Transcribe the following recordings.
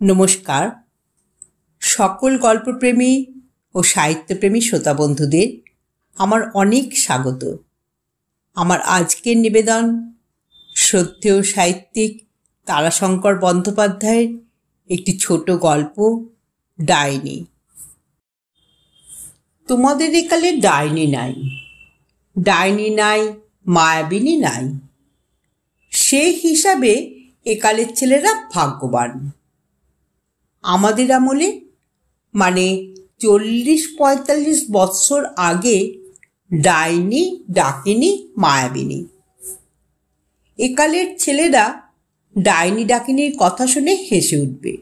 নমস্কার। সকল গল্পপ্রেমী ও সাহিত্যপ্রেমী শ্রোতা বন্ধুদের আমার অনেক স্বাগত। আমার আজকের নিবেদন শ্রদ্ধেয় সাহিত্যিক তারাশঙ্কর বন্দ্যোপাধ্যায়ের একটি ছোট গল্প, ডাইনি। তোমাদের একালে ডাইনি নাই, ডাইনি নাই, মায়াবিনী নাই। সেই হিসাবে একালের ছেলেরা ভাগ্যবান। আমাদের আমলে মানে 40-45 বৎসর আগে ডাইনি, ডাকিনী, মায়াবিনী। একালের ছেলেরা ডাইনি ডাকিনীর কথা শুনে হেসে উঠবে,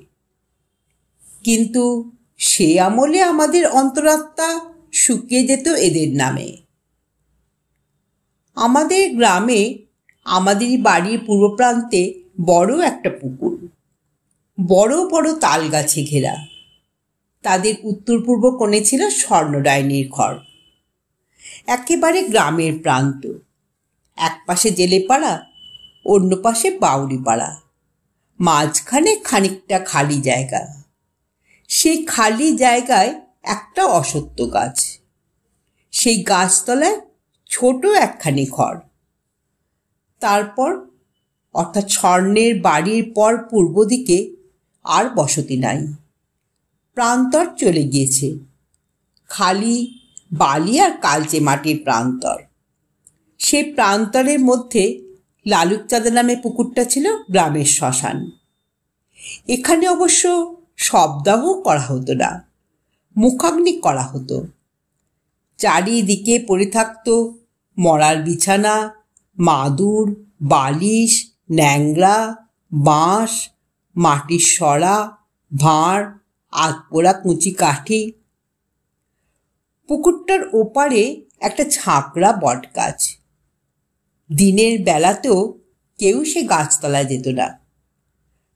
কিন্তু সে আমলে আমাদের অন্তরাত্মা শুকিয়ে যেত এদের নামে। আমাদের গ্রামে আমাদেরই বাড়ির পূর্ব প্রান্তে বড় একটা পুকুর, বড় বড় তাল গাছে ঘেরা। তাদের উত্তর পূর্ব কোণে ছিল স্বর্ণ ডাইনির ঘর। একেবারে গ্রামের প্রান্ত, এক পাশে জেলেপাড়া, অন্য পাশে বাউরিপাড়া, মাঝখানে খানিকটা খালি জায়গা। সেই খালি জায়গায় একটা অশ্বত্থ গাছ, সেই গাছতলায় ছোট একখানি ঘর। তারপর অর্থাৎ স্বর্ণের বাড়ির পর পূর্ব দিকে আর বসতি নাই, প্রান্তর চলে গিয়েছে। খালি বালি আর কালচে মাটির প্রান্তর। সেই প্রান্তরের মধ্যে লালুকচাঁদা নামে পুকুরটা ছিল গ্রামের শ্মশান। এখানে অবশ্য শবদাহ করা হতো না, মুখাগ্নি করা হতো। চারিদিকে পড়ে থাকত মরার বিছানা, মাদুর, বালিশ, ন্যাংরা, বাঁশ, মাটির সরা, ভাঁড়, আধপোড়া কুচি কাঠি। পুকুরটার ওপারে একটা ঝাঁকড়া বট গাছ। দিনের বেলাতেও কেউ সে গাছতলায় যেত না।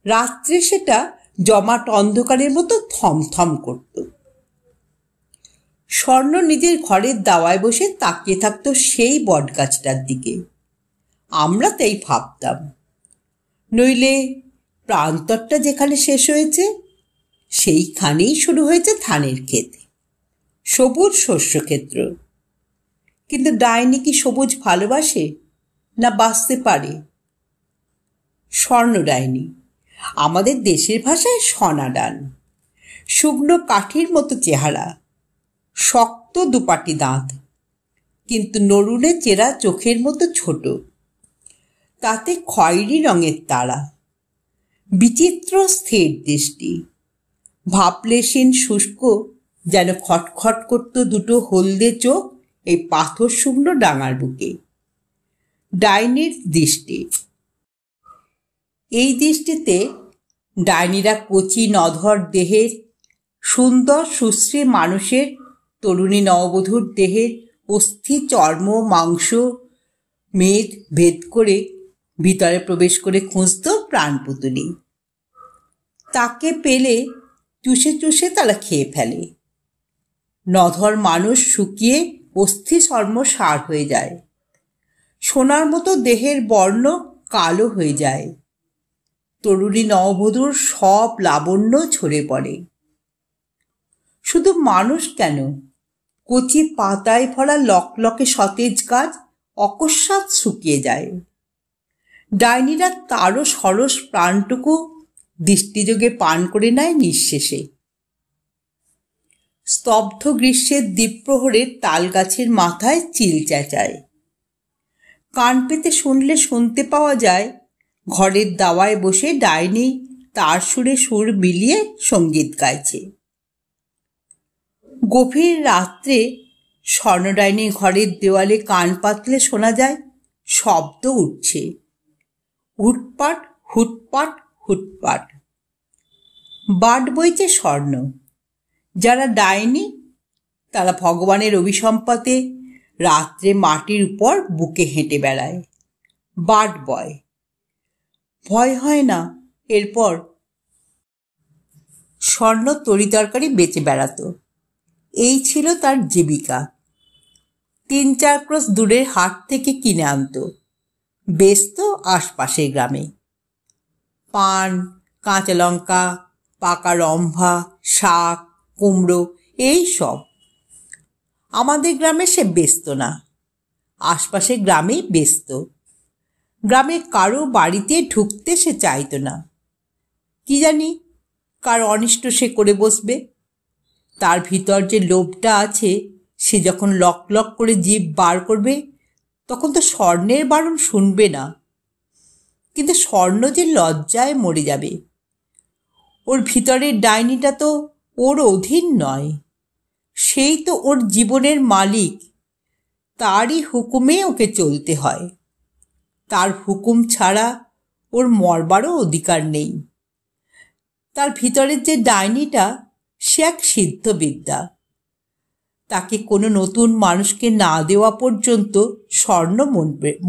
রাত্রে সেটা জমাট অন্ধকারের মতো থমথম করত। স্বর্ণ নিজের ঘরের দাওয়ায় বসে তাকিয়ে থাকতো সেই বট গাছটার দিকে। আমরা তাই ভাবতাম, নইলে প্রান্তরটা যেখানে শেষ হয়েছে সেইখানেই শুরু হয়েছে ধানের ক্ষেত, সবুজ শস্যক্ষেত্র। কিন্তু ডাইনি কি সবুজ ভালোবাসে না বাঁচতে পারে? স্বর্ণ ডাইনি, আমাদের দেশের ভাষায় সোনাডান। শুকনো কাঠির মতো চেহারা, শক্ত দুপাটি দাঁত, কিন্তু নরুনে চেরা চোখের মতো ছোট, তাতে খয়েরি রঙের তারা, বিচিত্র স্থির দৃষ্টি। ভাবলেশীন শুষ্ক, যেন খটখট করত দুটো হলদে চোখ এই পাথর শুকনো ডাঙার বুকে। ডাইনির দৃষ্টি। এই দৃষ্টিতে ডাইনিরা কচি নধর দেহের, সুন্দর সুশ্রী মানুষের, তরুণী নববধূর দেহের অস্থি, চর্ম, মাংস, মেদ ভেদ করে ভিতরে প্রবেশ করে খুঁজত প্রাণপুতুলি। তাকে পেলে চুষে চুষে তারা খেয়ে ফেলে। নধর মানুষ শুকিয়ে অস্থি চর্ম সার হয়ে যায়, সোনার মতো দেহের বর্ণ কালো হয়ে যায়। তরুণী নববধূর সব লাবণ্য ঝরে পড়ে। শুধু মানুষ কেন, কচি পাতায় ভরা লকলকে সতেজ গাছ অকস্মাৎ শুকিয়ে যায়। ডাইনিরা তারও সরস প্রাণটুকু দৃষ্টিযোগে পান করে নেয় নিঃশেষে। স্তব্ধ গ্রীষ্মের দ্বীপ্রহরে তাল গাছের মাথায় চিল চেঁচায়। কান পেতে শুনলে শুনতে পাওয়া যায় ঘরের দাওয়ায় বসে ডাইনি তার সুরে সুর মিলিয়ে সঙ্গীত গাইছে। গভীর রাত্রে স্বর্ণ ডাইনির ঘরের দেওয়ালে কান পাতলে শোনা যায় শব্দ উঠছে, হুটপাট হুটপাট হুটপাট। বাট বইছে স্বর্ণ। যারা ডাইনি তারা ভগবানের অভিসম্পাতে রাত্রে মাটির উপর বুকে হেঁটে বেড়ায়, বাট বয়। ভয় হয় না এরপর। স্বর্ণ তরিতরকারি বেচে বেড়াতো, এই ছিল তার জীবিকা। 3-4 ক্রোশ দূরের হাট থেকে কিনে আনতো, বেচতো আশপাশের গ্রামে। পান, কাঁচা লঙ্কা, পাকা রম্ভা, শাক, কুমড়ো, এই সব। আমাদের গ্রামে সে ব্যস্ত না, আশপাশের গ্রামেই ব্যস্ত। গ্রামে কারো বাড়িতে ঢুকতে সে চাইতো না। কি জানি কার অনিষ্ট সে করে বসবে। তার ভিতর যে লোভটা আছে, সে যখন লক লক করে জিভ বার করবে তখন তো স্বর্ণের বারণ শুনবে না। কিন্তু স্বর্ণ যে লজ্জায় মরে যাবে। ওর ভিতরের ডাইনিটা তো ওর অধীন নয়, সেই তো ওর জীবনের মালিক। তারই হুকুমে ওকে চলতে হয়। তার হুকুম ছাড়া ওর মরবারও অধিকার নেই। তার ভিতরের যে ডাইনিটা, সে এক সিদ্ধবিদ্যা। তাকে কোনো নতুন মানুষকে না দেওয়া পর্যন্ত স্বর্ণ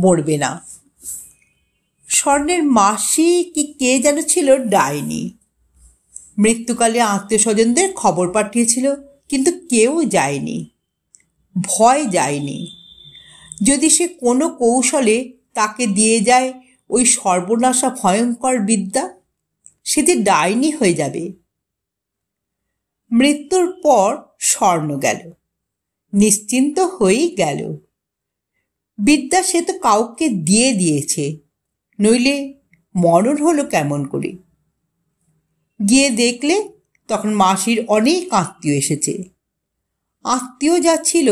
মরবে না। স্বর্ণের মাসি কি কে যেন ছিল ডাইনি। মৃত্যুকালে আত্মীয় স্বজনদের খবর পাঠিয়েছিল, কিন্তু কেউ যায়নি, ভয় যায়নি। যদি সে কোনো কৌশলে তাকে দিয়ে যায় ওই সর্বনাশা ভয়ঙ্কর বিদ্যা, সে যে ডাইনি হয়ে যাবে। মৃত্যুর পর স্বর্ণ গেল, নিশ্চিন্ত হয়েই গেল। বিদ্যা সে তো কাউকে দিয়ে দিয়েছে, নইলে মরণ হলো কেমন করে? গিয়ে দেখলে তখন মাসির অনেক আত্মীয় এসেছে। আত্মীয় যা ছিল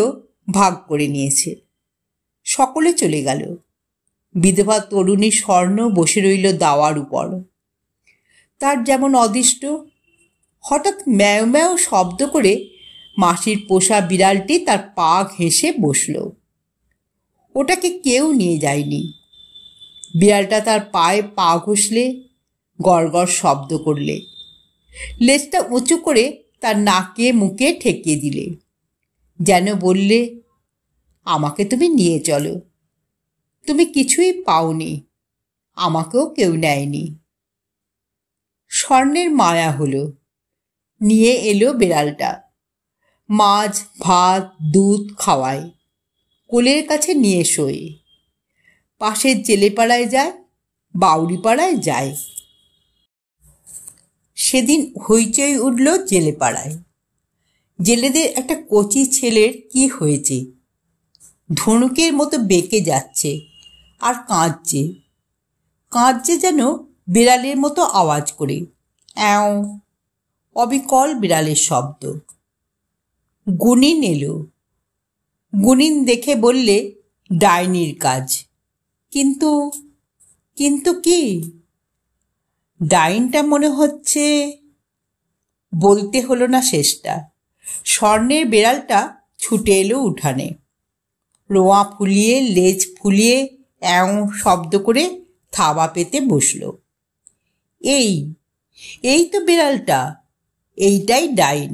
ভাগ করে নিয়েছে, সকলে চলে গেল। বিধবা তরুণী স্বর্ণ বসে রইল দাওয়ার উপর। তার যেমন অদিষ্ট। হঠাৎ ম্যাও ম্যাও শব্দ করে মাসির পোষা বিড়ালটি তার পা ঘেঁষে বসল। ওটাকে কেউ নিয়ে যায়নি। বিড়ালটা তার পায়ে পা ঘষলে, গড়গড় শব্দ করলে, লেজটা উঁচু করে তার নাকে মুখে ঠেকিয়ে দিলে, যেন বললে, আমাকে তুমি নিয়ে চলো। তুমি কিছুই পাওনি, আমাকেও কেউ নেয়নি। স্বর্ণের মায়া হলো, নিয়ে এলো বিড়ালটা। মাছ, ভাত, দুধ খাওয়ায়, কোলের কাছে নিয়ে শোয়। পাশের জেলেপাড়ায় যায়, বাউরিপাড়ায় যায়। সেদিন হইচই উঠল জেলেপাড়ায়। জেলেদের একটা কচি ছেলের কি হয়েছে, ধনুকের মতো বেঁকে যাচ্ছে আর কাঁদছে। কাঁদছে যেন বিড়ালের মতো আওয়াজ করে, অ্যাও, অবিকল বিড়ালের শব্দ। গুনিন এলো। গুনিন দেখে বললে, ডাইনির কাজ। কিন্তু কিন্তু কি? ডাইনটা মনে হচ্ছে। বলতে হলো না শেষটা। স্বর্ণের বিড়ালটা ছুটে এলো উঠানে। রোঁয়া ফুলিয়ে, লেজ ফুলিয়ে অ্যাও শব্দ করে থাবা পেতে বসল। এই তো বিড়ালটা, এইটাই ডাইন।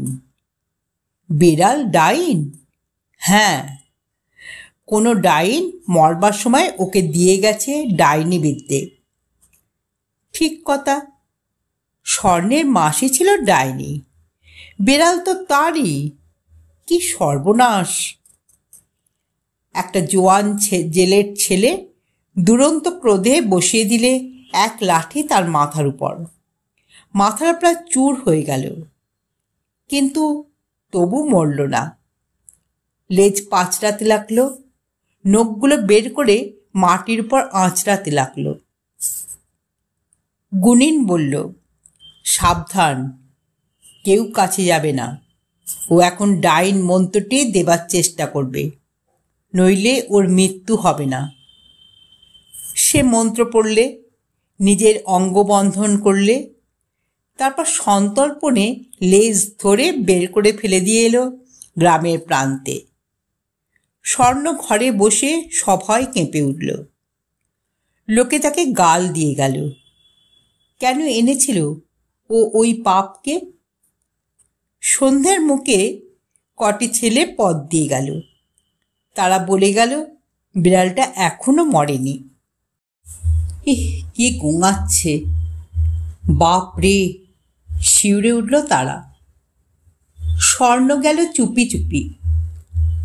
বিড়াল ডাইন? হ্যাঁ, কোনো ডাইন মরবার সময় ওকে দিয়ে গেছে ডাইনি বিদ্যে। ঠিক কথা, স্বর্ণের মাসি ছিল ডাইনি, বিড়াল তো তারই। কি সর্বনাশ! একটা জোয়ান জেলের ছেলে দুরন্ত ক্রোধে বসিয়ে দিলে এক লাঠি তার মাথার উপর। মাথাটা প্রায় চূর হয়ে গেল, কিন্তু তবু মরল না। লেজ পাঁচড়াতে লাগলো, নখগুলো বের করে মাটির উপর আঁচড়াতে লাগলো। গুনিন বলল, সাবধান, কেউ কাছে যাবে না। ও এখন ডাইন মন্ত্রটি দেবার চেষ্টা করবে, নইলে ওর মৃত্যু হবে না। সে মন্ত্র পড়লে, নিজের অঙ্গবন্ধন করলে, তারপর সন্তর্পণে লেজ ধরে বের করে ফেলে দিয়ে এলো গ্রামের প্রান্তে। স্বর্ণ ঘরে বসে সভয় কেঁপে উঠল। লোকে তাকে গাল দিয়ে গেল। কেন এনেছিল ও ওই পাপকে? সন্ধ্যের মুখে কটি ছেলে পথ দিয়ে গেল। তারা বলে গেল, বিড়ালটা এখনো মরেনি। কি গোঙাচ্ছে! বাপ রে! শিউরে উঠল তারা। স্বর্ণ গেল চুপি চুপি,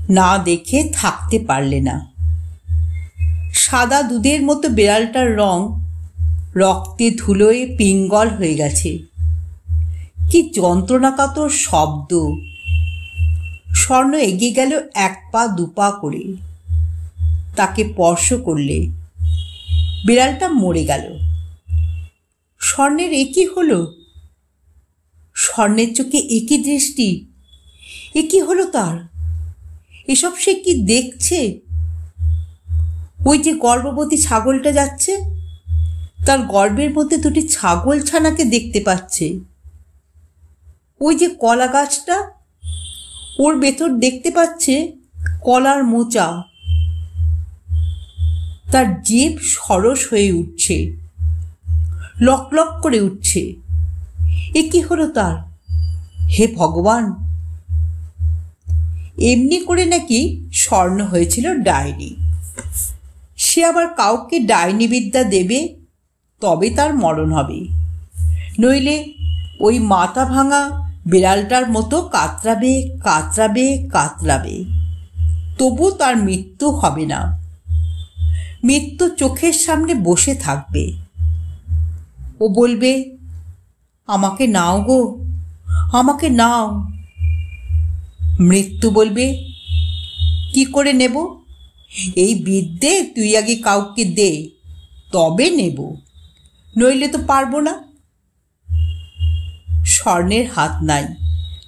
না দেখে থাকতে পারলে না। সাদা দুধের মতো বিড়ালটার রং রক্তে ধুলোয় পিঙ্গল হয়ে গেছে। কি যন্ত্রণাকাতর শব্দ। স্বর্ণ এগিয়ে গেল 1 পা 2 পা করে। তাকে স্পর্শ করলে বিড়ালটা মরে গেল। স্বর্ণের একই হলো। স্বর্ণের চোখে একই দৃষ্টি। একই হলো তার। এসব সে কি দেখছে? ওই যে গর্ভবতী ছাগলটা যাচ্ছে, তার গর্ভের মধ্যে 2টি ছাগল ছানাকে দেখতে পাচ্ছে। ওই যে কলা গাছটা, ওর ভেতর দেখতে পাচ্ছে কলার মোচা। তার জিভ সরস হয়ে উঠছে, লক লক করে উঠছে। এ কি হলো তার? হে ভগবান! এমনি করে নাকি স্বর্ণ হয়েছিল ডাইনি। সে আবার কাউকে ডাইনি বিদ্যা দেবে, তবে তার মরণ হবে। নইলে ওই মাথা ভাঙা বিড়ালটার মতো কাতরাবে কাতরাবে কাতরাবে, তবু তার মৃত্যু হবে না। মৃত্যু চোখের সামনে বসে থাকবে। ও বলবে, আমাকে নাও গো, আমাকে নাও। মৃত্যু বলবে, কি করে নেব? এই বিদ্যে তুই আগে কাউকে দে, তবে নেব, নইলে তো পারবো না। স্বর্ণের হাত নাই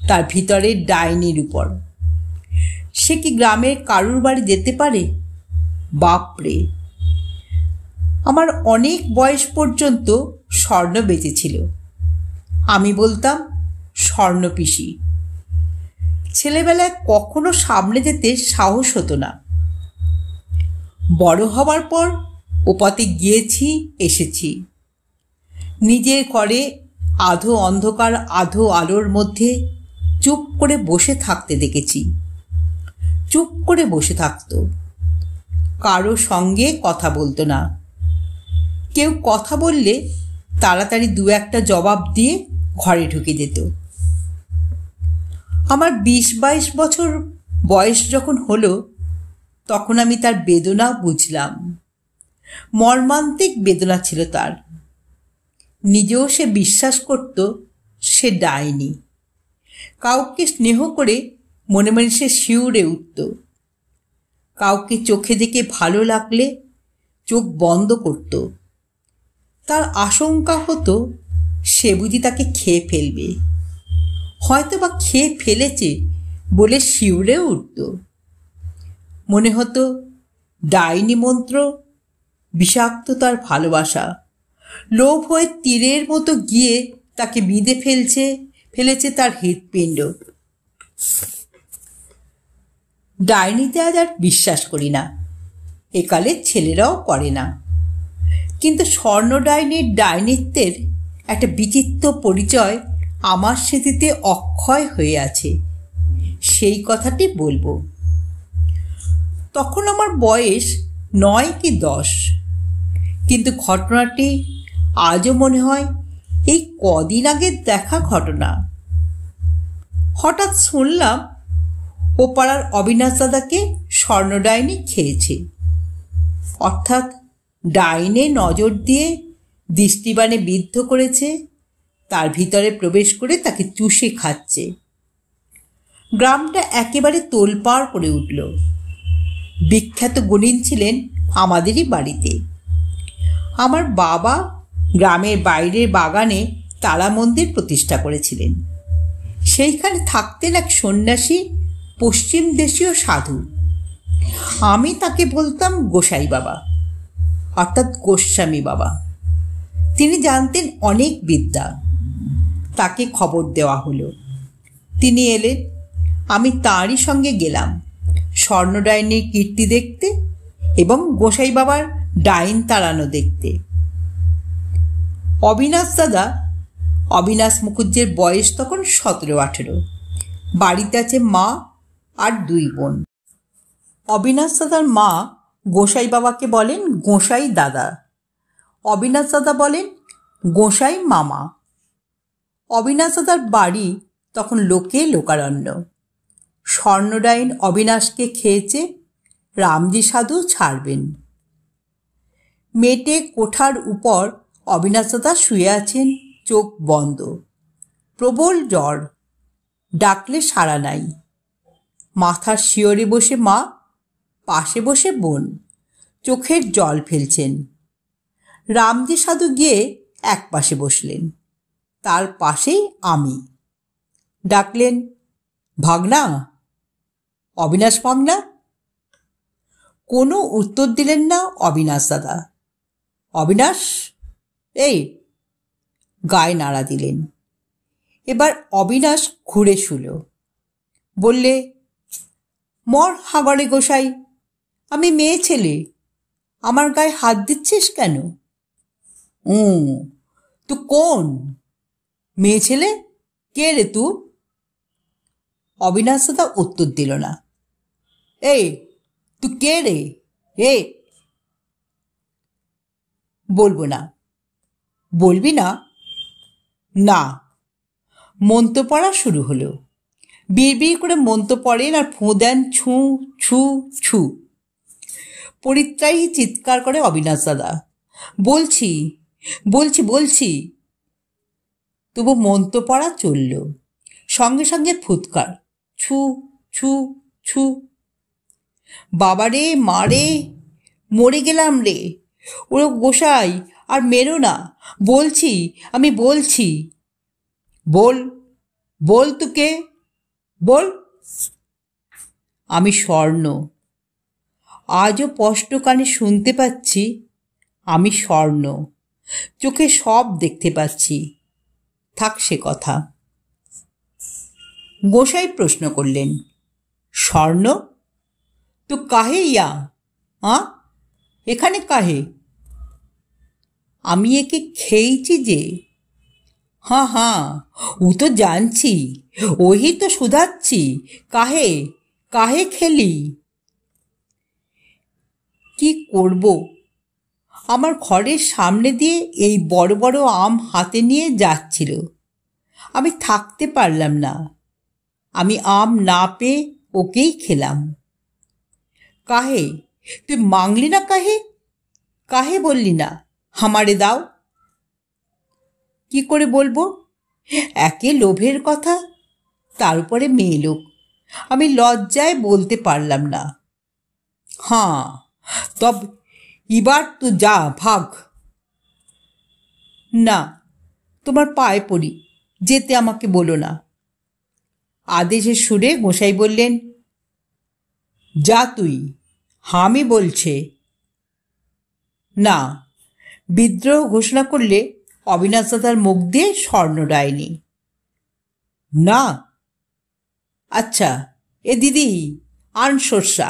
তার ভিতরের ডাইনির উপর। সে কি গ্রামের কারুর বাড়ি যেতে পারে? বাপরে! আমার অনেক বয়স পর্যন্ত স্বর্ণ বেঁচেছিল। আমি বলতাম স্বর্ণ পিসি। ছেলেবেলায় কখনো সামনে যেতে সাহস হতো না। বড় হবার পর ওপাতে গিয়েছি, এসেছি। নিজের ঘরে আধো অন্ধকার আধো আলোর মধ্যে চুপ করে বসে থাকতে দেখেছি। চুপ করে বসে থাকত, কারো সঙ্গে কথা বলতো না। কেউ কথা বললে তাড়াতাড়ি 2-1টা জবাব দিয়ে ঘরে ঢুকে যেত। আমার 20-22 বছর বয়স যখন হলো, তখন আমি তার বেদনা বুঝলাম। মর্মান্তিক বেদনা ছিল তার। নিজেও সে বিশ্বাস করত সে ডাইনি। কাউকে স্নেহ করে মনে মনে সে শিউরে উঠত। কাউকে চোখে দেখে ভালো লাগলে চোখ বন্ধ করত। তার আশঙ্কা হতো সে বুঝি তাকে খেয়ে ফেলবে, হয়তো বা খেয়ে ফেলেছে বলে শিউরে উঠত। মনে হতো ডাইনি মন্ত্র, বিষাক্ত তার ভালোবাসা, লোভ হয়ে তীরের মতো গিয়ে তাকে বিঁধে ফেলেছে তার হৃৎপিণ্ড। ডাইনিতে আজ আর বিশ্বাস করি না, একালের ছেলেরাও করে না। কিন্তু স্বর্ণ ডাইনির ডাইনিত্বের একটা বিচিত্র পরিচয় আমার স্মৃতিতে অক্ষয় হয়ে আছে। সেই কথাটি বলবো। তখন আমার বয়স 9 কি 10, কিন্তু ঘটনাটি আজও মনে হয় এই কদিন আগের দেখা ঘটনা। হঠাৎ শুনলাম ও পাড়ার অবিনাশ দাদাকে স্বর্ণ ডাইনি খেয়েছে। অর্থাৎ ডাইনে নজর দিয়ে দৃষ্টিবাণে বিদ্ধ করেছে, তার ভিতরে প্রবেশ করে তাকে চুষে খাচ্ছে। গ্রামটা একেবারে তোলপাড় করে উঠল। বিখ্যাত গুণিন ছিলেন আমাদেরই বাড়িতে। আমার বাবা গ্রামের বাইরের বাগানে তারা মন্দির প্রতিষ্ঠা করেছিলেন। সেইখানে থাকতেন এক সন্ন্যাসী পশ্চিম দেশীয় সাধু। আমি তাকে বলতাম গোসাই বাবা, অর্থাৎ গোস্বামী বাবা। তিনি জানতেন অনেক বিদ্যা। তাকে খবর দেওয়া হলো। তিনি এলেন। আমি তাঁরই সঙ্গে গেলাম স্বর্ণ ডাইনির কীর্তি দেখতে এবং গোসাই বাবার ডাইন তাড়ানো দেখতে। অবিনাশ দাদা, অবিনাশ মুখুজ্জের বয়স তখন 17-18। বাড়িতে আছে মা আর 2 বোন। অবিনাশ দাদার মা গোসাই বাবাকে বলেন গোসাই দাদা, অবিনাশ দাদা বলেন গোসাই মামা। অবিনাশ দাদার বাড়ি তখন লোকে লোকারণ্য। স্বর্ণ ডাইন অবিনাশকে খেয়েছে, রামজি সাধু ছাড়বেন। মেটে কোঠার উপর অবিনাশ দাদা শুয়ে আছেন, চোখ বন্ধ। প্রবল জ্বর, ডাকলে সাড়া নাই। মাথার শিয়রে বসে মা, পাশে বসে বোন, চোখের জল ফেলছেন। রামজি সাধু গিয়ে এক পাশে বসলেন, তার পাশেই আমি। ডাকলেন, ভাগনা, অবিনাশ ভাগনা। কোনো উত্তর দিলেন না অবিনাশ দাদা। অবিনাশ, এই, গায়ে নাড়া দিলেন। এবার অবিনাশ ঘুরে শুল, বললে, মর হাগরে গোসাই, আমি মেয়ে ছেলে, আমার গায়ে হাত দিচ্ছিস কেন? তু কোন মেয়ে ছেলে? কে রে তু? অবিনাশ দাদা উত্তর দিল না। এই, তু কে রে? এ, বলবো না। বলবি না? না। মন্ত্র পড়া শুরু হলো। বিড়বিড় করে মন্ত্র পড়েন আর ফোঁ দেন, ছু ছু ছু। পরিত্রাহী চিৎকার করে অবিনাশ দাদা, বলছি বলছি বলছি। তবু মন্ত্র পড়া চলল, সঙ্গে সঙ্গে ফুৎকার, ছু ছু ছু। বাবারে, মারে, মরে গেলাম রে, ওরা গোসাই, আর মেরো না, বলছি, আমি বলছি। বল, বল, তুকে বল। আমি স্বর্ণ। আজও স্পষ্ট কানে শুনতে পাচ্ছি, আমি স্বর্ণ, চোখে সব দেখতে পাচ্ছি। থাক সে কথা। গোসাই প্রশ্ন করলেন, স্বর্ণ? তো কাহে ইয়া? এখানে কাহে? আমি একে খেয়েছি যে। हाँ हाँ, वो तो जानছি, वही तो শুধাচ্ছি, কাহে কাহে খেলি? কি করব? আমার ঘরের সামনে দিয়ে এই বড় বড় আম হাতে নিয়ে যাচ্ছিল, আমি থাকতে পারলাম না। আমি আম না পেয়ে ওকেই খেলাম। কাহে? তুই মাংলি না কাহে? কাহে বললি না আমারে দাও? কি করে বলবো? একে লোভের কথা, তার উপরে মেয়ে লোক, আমি লজ্জায় বলতে পারলাম না। হ্যাঁ, তব এবার তো যা, ভাগ। না, তোমার পায়ে পড়ি, যেতে আমাকে বলো না। আদেশের সুরে গোসাই বললেন, যা তুই, আমি বলছে। না, বিদ্রোহ ঘোষণা করলে অবিনাশ দাদার মুখ দিয়ে স্বর্ণ ডায়নি। না? আচ্ছা, এ দিদি, আন সর্ষা।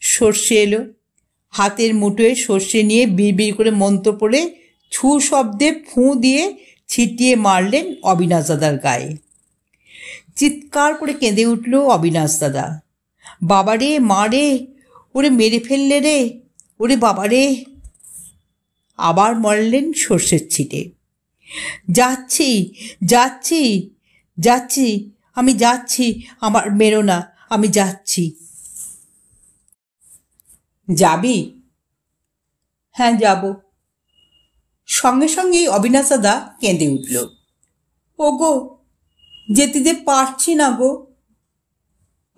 সর্ষে এলো। হাতের মুঠোয় সর্ষে নিয়ে বিড়বিড় করে মন্ত্র পড়ে ছু শব্দে ফুঁ দিয়ে ছিটিয়ে মারলেন অবিনাশ দাদার গায়ে। চিৎকার করে কেঁদে উঠল অবিনাশ দাদা। বাবারে, মারে, ওরে মেরে ফেললে রে, ওরে বাবারে। আবার মারলেন সর্ষের ছিটে। যাচ্ছি যাচ্ছি যাচ্ছি, আমি যাচ্ছি, আমার মেরো না, আমি যাচ্ছি। যাবি? হ্যাঁ, যাব। সঙ্গে সঙ্গেই অবিনাশ দাদা কেঁদে উঠল। ও গো, যেতে যে পারছি না গো।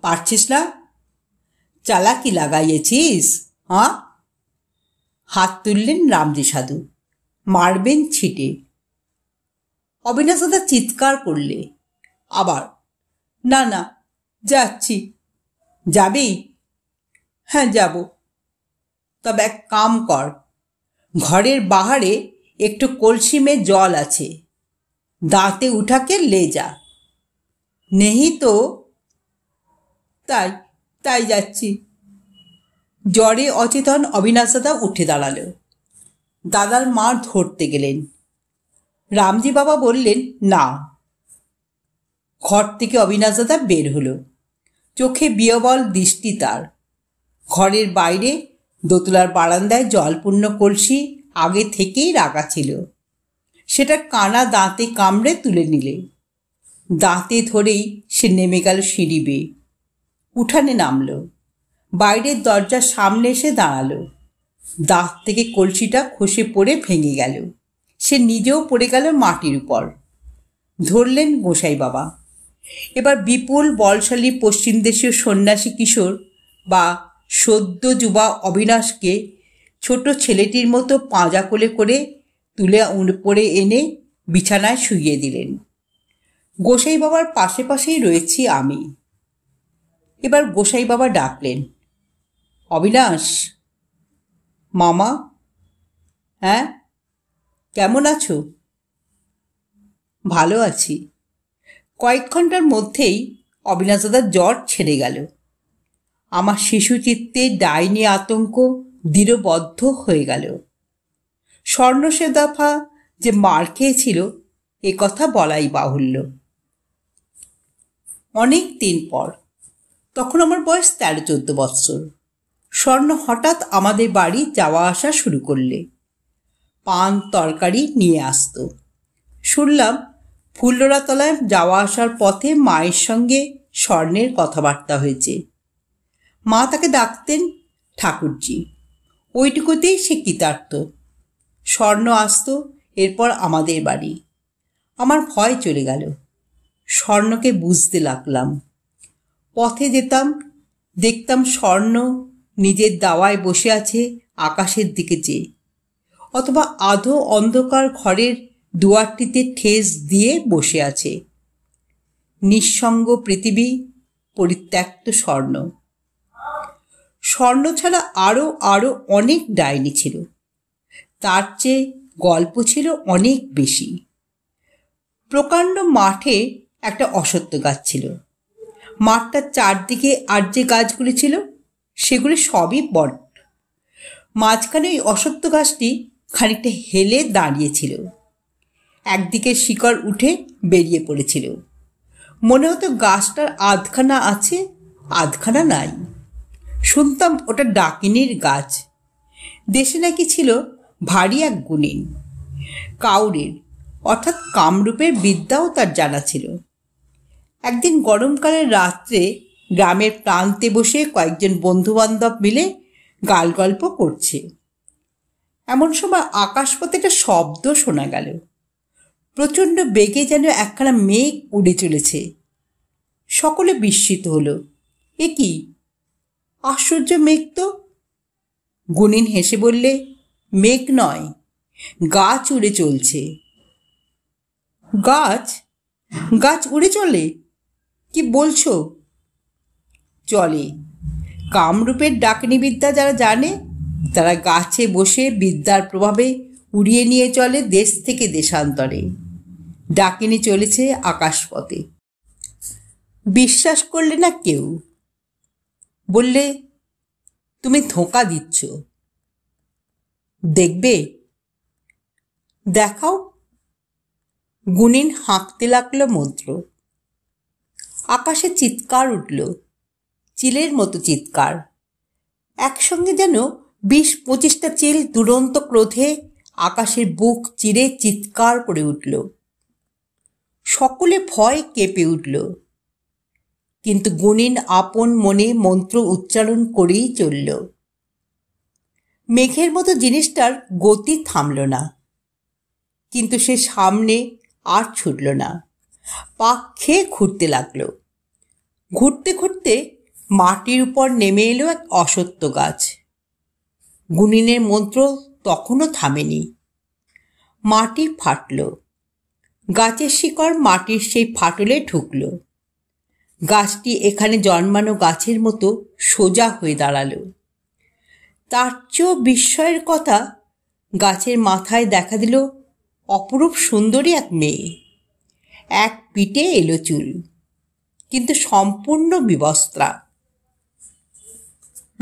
পারছিস না? চালাকি লাগাইয়েছিস? হাত তুললেন রামজি সাধু। মারবেন ছিটে। অবিনাশ দাদা চিৎকার করলে আবার, না না, যাচ্ছি। যাবি? হ্যাঁ, যাব। তবে এক কাম কর, ঘরের বাহারে একটু কলসি মে জল আছে, দাঁতে উঠাকে লে যা। নেহি তো? তাই তাই যাচ্ছি। জ্বরে অচেতন অবিনাশ দাদা উঠে দাঁড়াল। দাদার মা ধরতে গেলেন। রামজি বাবা বললেন, না। ঘর থেকে অবিনাশ দাদা বের হলো। চোখে বিয়বল দৃষ্টি তার। ঘরের বাইরে দোতলার বারান্দায় জলপূর্ণ কলসি আগে থেকেই রাখা ছিল। সেটা কানা দাঁতে কামড়ে তুলে নিলে। দাঁতে ধরেই সে নেমে গেল সিঁড়ি বেয়ে। উঠানে নামল। বাইরের দরজার সামনে এসে দাঁড়ালো। দাঁত থেকে কলসিটা খসে পড়ে ভেঙে গেল। সে নিজেও পড়ে গেল মাটির উপর। ধরলেন গোসাই বাবা। এবার বিপুল বলশালী পশ্চিম দেশীয় সন্ন্যাসী কিশোর বা সদ্য যুবা অবিনাশকে ছোট ছেলেটির মতো পাঁজা কোলে করে তুলে উপরে এনে বিছানায় শুইয়ে দিলেন। গোসাই বাবার পাশে পাশেই রয়েছি আমি। এবার গোসাই বাবা ডাকলেন, অবিনাশ। মামা। হ্যাঁ, কেমন আছো? ভালো আছি। কয়েক ঘন্টার মধ্যেই অবিনাশ দাদার জ্বর ছেড়ে গেল। আমার শিশু চিত্তে ডাইনি আতঙ্ক দৃঢ়বদ্ধ হয়ে গেল। স্বর্ণ সে দফা যে মার খেয়েছিল এ কথা বলাই বাহুল্য। অনেক দিন পর, তখন আমার বয়স 13-14 বৎসর, স্বর্ণ হঠাৎ আমাদের বাড়ি যাওয়া আসা শুরু করলে। পান তরকারি নিয়ে আসত। শুনলাম ফুল্লরাতলায় যাওয়া আসার পথে মায়ের সঙ্গে স্বর্ণের কথাবার্তা হয়েছে। মা তাকে ডাকতেন ঠাকুরজি। ওইটুকুতেই সে কৃতার্থ। স্বর্ণ আসত এরপর আমাদের বাড়ি। আমার ভয় চলে গেল। স্বর্ণকে বুঝতে লাগলাম। পথে যেতাম, দেখতাম স্বর্ণ নিজের দাওয়ায় বসে আছে আকাশের দিকে চেয়ে, অথবা আধো অন্ধকার ঘরের দুয়ারটিতে ঠেস দিয়ে বসে আছে। নিঃসঙ্গ পৃথিবী, পরিত্যক্ত স্বর্ণ। স্বর্ণ ছাড়া আরও আরও অনেক ডাইনি ছিল। তার চেয়ে গল্প ছিল অনেক বেশি। প্রকাণ্ড মাঠে একটা অশ্বত্থ গাছ ছিল। মাঠটার চারদিকে আর যে গাছগুলি ছিল সেগুলি সবই বট। মাঝখানে ওই অশ্বত্থ গাছটি খানিকটা হেলে দাঁড়িয়েছিল। একদিকে শিকড় উঠে বেরিয়ে পড়েছিল। মনে হতো গাছটার আধখানা আছে, আধখানা নাই। শুনতাম ওটা ডাকিনীর গাছ। দেশে নাকি ছিল ভারী এক গুণিন। কাউরের অর্থাৎ কামরূপের বিদ্যাও তার জানা ছিল। একদিন গরমকালের রাত্রে গ্রামের প্রান্তে বসে কয়েকজন বন্ধুবান্ধব মিলে গাল গল্প করছে। এমন সময় আকাশপথে একটা শব্দ শোনা গেল। প্রচণ্ড বেগে যেন একখানা মেঘ উড়ে চলেছে। সকলে বিস্মিত হলো। এ কি আশ্চর্য মেঘ তো! গুণিন হেসে বললে, মেঘ নয়, গাছ উড়ে চলছে। গাছ? গাছ উড়ে চলে? কি বলছো? চলে। কামরূপের ডাকিনী বিদ্যা যারা জানে তারা গাছে বসে বিদ্যার প্রভাবে উড়িয়ে নিয়ে চলে দেশ থেকে দেশান্তরে। ডাকিনী চলেছে আকাশপথে। বিশ্বাস করলে না কেউ। বললে, তুমি ধোঁকা দিচ্ছ। দেখবে? দেখাও। গুণিন হাঁকতে লাগলো মন্ত্র। আকাশে চিৎকার উঠল, চিলের মতো চিৎকার। একসঙ্গে যেন 20-25টা চিল দুরন্ত ক্রোধে আকাশের বুক চিরে চিৎকার করে উঠল। সকলে ভয়ে কেঁপে উঠল। কিন্তু গুণিন আপন মনে মন্ত্র উচ্চারণ করেই চলল। মেঘের মতো জিনিসটার গতি থামল না, কিন্তু সে সামনে আর ছুটল না। পাক খেয়ে ঘুরতে লাগল। ঘুরতে ঘুরতে মাটির উপর নেমে এলো এক অশ্বত্থ গাছ। গুণিনের মন্ত্র তখনও থামেনি। মাটি ফাটল। গাছের শিকড় মাটির সেই ফাটলে ঢুকল। গাছটি এখানে জন্মানো গাছের মতো সোজা হয়ে দাঁড়ালো। তার চেয়েও বিস্ময়ের কথা, গাছের মাথায় দেখা দিল অপরূপ সুন্দরী এক মেয়ে। এক পিঠে এলো চুল, কিন্তু সম্পূর্ণ বিবস্ত্রা।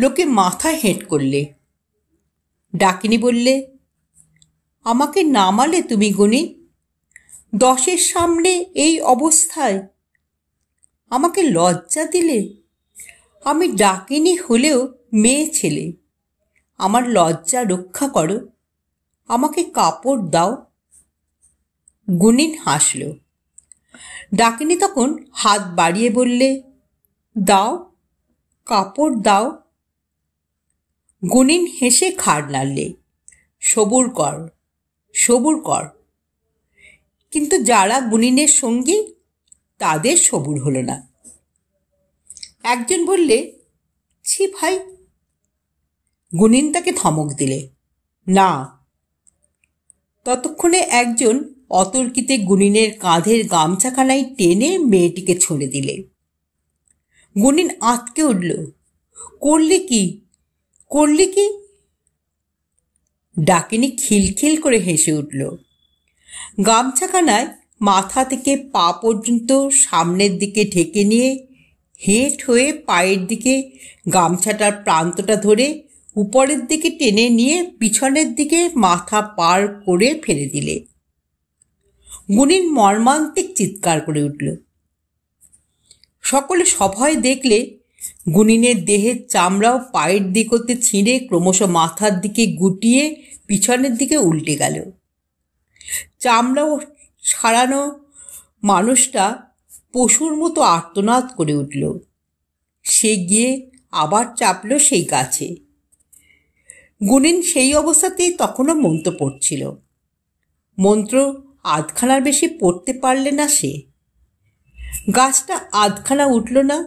লোকে মাথায় হেঁট করলে। ডাকিনী বললে, আমাকে নামালে তুমি গুণী? 10-এর সামনে এই অবস্থায় আমাকে লজ্জা দিলে। আমি ডাকিনী হলেও মেয়ে ছেলে। আমার লজ্জা রক্ষা করো, আমাকে কাপড় দাও। গুণিন হাসল। ডাকিনী তখন হাত বাড়িয়ে বললে, দাও, কাপড় দাও। গুণিন হেসে ঘাড় নাড়লে। সবুর কর, সবুর কর। কিন্তু যারা গুনিনের সঙ্গী তাদের সবুর হলো না। একজন বললে, ছি ভাই। গুনিন তাকে ধমক দিলে, না। ততক্ষণে একজন অতর্কিতে গুনিনের কাঁধের গামছাখানায় টেনে মেয়েটিকে ছুঁড়ে দিলে। গুনিন আঁতকে উঠল, করলি কি, করলি কি? ডাকিনী খিলখিল করে হেসে উঠল। গামছাখানায় মাথা থেকে পা পর্যন্ত সামনের দিকে ঢেকে নিয়ে হেঁট হয়ে পায়ের দিকে গামছাটার প্রান্তটা ধরে উপরের দিকে টেনে নিয়ে পিছনের দিকে মাথা পার করে ফেলে দিলে। গুনিন মর্মান্তিক চিৎকার করে উঠল। সকলে সভয়ে দেখলে গুনিনের দেহের চামড়াও পায়ের দিক হতে ছিঁড়ে ক্রমশ মাথার দিকে গুটিয়ে পিছনের দিকে উল্টে গেল। চামড়াও ছাড়ানো মানুষটা পশুর মতো আর্তনাদ করে উঠল। সে গিয়ে আবার চাপল সেই গাছে। গুনিন সেই অবস্থাতেই তখনও মন্ত্র পড়ছিল। মন্ত্র আধখানার বেশি পড়তে পারলে না সে। গাছটা আধখানা উঠল না,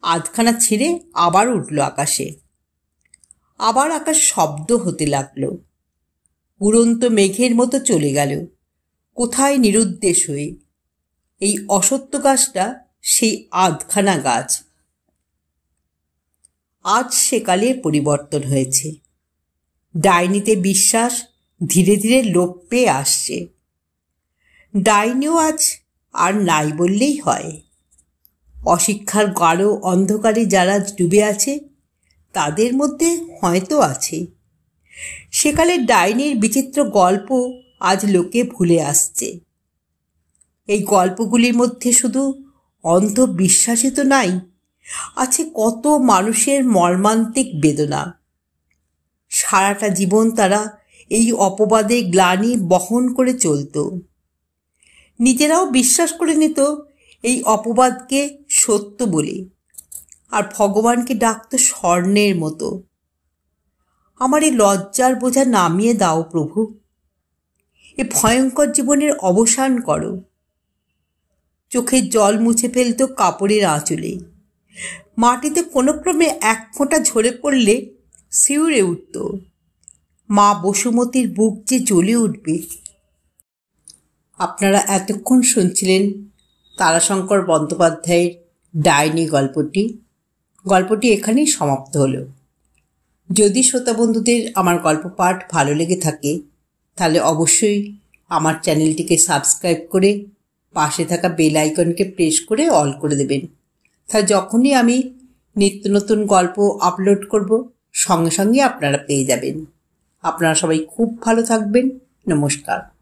আধখানা ছিঁড়ে আবার উঠল আকাশে। আবার আকাশ শব্দ হতে লাগল, উড়ন্ত মেঘের মতো চলে গেল কোথায় নিরুদ্দেশ হয়ে। এই অসত্য গাছটা সেই আধখানা গাছ। আজ সেকালে পরিবর্তন হয়েছে। ডাইনিতে বিশ্বাস ধীরে ধীরে লোপ পেয়ে আসছে। ডাইনিও আজ আর নাই বললেই হয়। অশিক্ষার গাঢ় অন্ধকারে যারা ডুবে আছে তাদের মধ্যে হয়তো আছে। সেকালে ডাইনির বিচিত্র গল্প আজ লোকে ভুলে আসছে। এই গল্পগুলির মধ্যে শুধু অন্ধবিশ্বাসই তো নাই, আছে কত মানুষের মর্মান্তিক বেদনা। সারাটা জীবন তারা এই অপবাদে গ্লানি বহন করে চলত। নিজেরাও বিশ্বাস করে নিত এই অপবাদকে সত্য বলে, আর ভগবানকে ডাকত স্বর্ণের মতো। আমার এই লজ্জার বোঝা নামিয়ে দাও প্রভু, এ ভয়ঙ্কর জীবনের অবসান করো। চোখের জল মুছে ফেলত কাপড়ের আঁচলে। মাটিতে কোনো ক্রমে এক ফোঁটা ঝরে পড়লে শিউরে উঠত। মা বসুমতীর বুক যে জ্বলে উঠবে। আপনারা এতক্ষণ শুনছিলেন তারাশঙ্কর বন্দ্যোপাধ্যায়ের ডাইনি গল্পটি এখানেই সমাপ্ত হলো। যদি শ্রোতা বন্ধুদের আমার গল্প পাঠ ভালো লেগে থাকে তাহলে অবশ্যই আমার চ্যানেলটিকে সাবস্ক্রাইব করে পাশে থাকা বেল আইকনকে প্রেস করে অল করে দেবেন। তাহলে যখনই আমি নিত্য নতুন গল্প আপলোড করব সঙ্গে সঙ্গে আপনারা পেয়ে যাবেন। আপনারা সবাই খুব ভালো থাকবেন। নমস্কার।